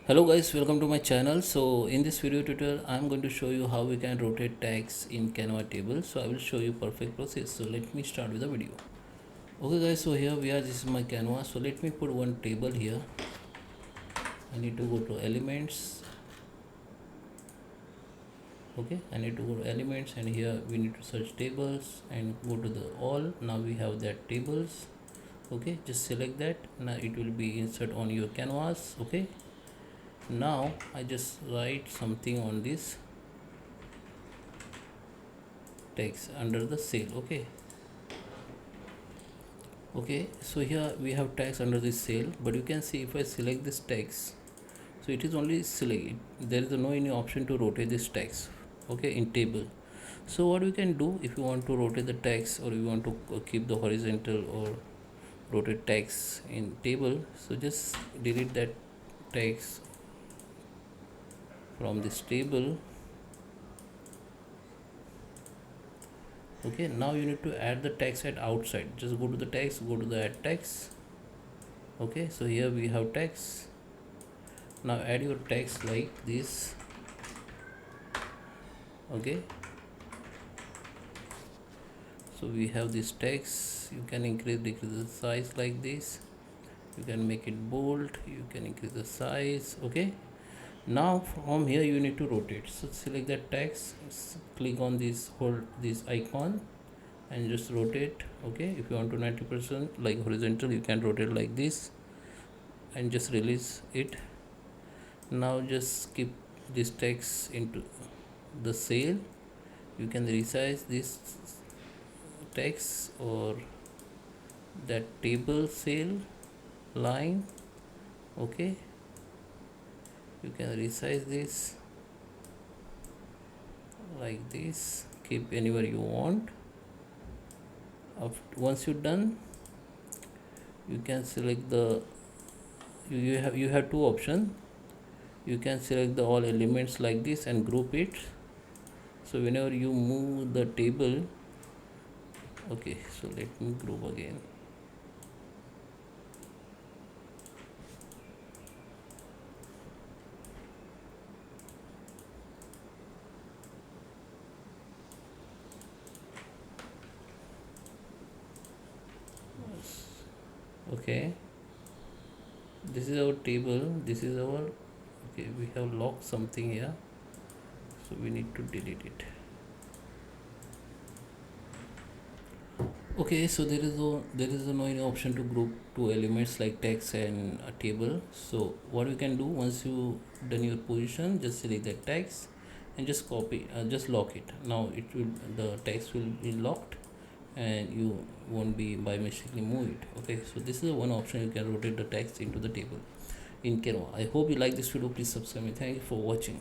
Hello guys, welcome to my channel. So in this video tutorial I'm going to show you how we can rotate text in Canva table. So I will show you perfect process. So let me start with the video. Okay guys, so here we are. This is my Canva. So let me put one table here. I need to go to elements. Okay, I need to go to elements, and here we need to search tables and go to the all. Now we have that tables. Okay, just select that. Now it will be insert on your canvas. Okay, now I just write something on this text under the cell. Okay, so here we have text under this cell, but you can see if I select this text, so it is only select, there is no any option to rotate this text. Okay, in table. So what we can do, if you want to rotate the text, or you want to keep the horizontal or rotate text in table, so just delete that text from this table. Okay, now you need to add the text at outside. Just go to the text, go to the add text. Okay, so here we have text. Now add your text like this. Okay, so we have this text. You can decrease the size like this. You can make it bold, you can increase the size. Okay, now from here you need to rotate. So select that text, click on this, hold this icon and just rotate. Okay, if you want to 90% like horizontal, you can rotate like this and just release it. Now just keep this text into the cell. You can resize this text or that table cell line. Okay, you can resize this like this, keep anywhere you want. Once you're done, you can select the you have two options. You can select the all elements like this and group it. So whenever you move the table, okay, so let me group again. Okay, this is our table, this is our, okay, we have locked something here, so we need to delete it. Okay, so there is no any option to group two elements like text and a table. So what we can do, once you done your position, just select the text and just copy, just lock it. Now the text will be locked and you won't be by mistakenly move it. Okay, so this is one option. You can rotate the text into the table in Canva. I hope you like this video. Please subscribe me. Thank you for watching.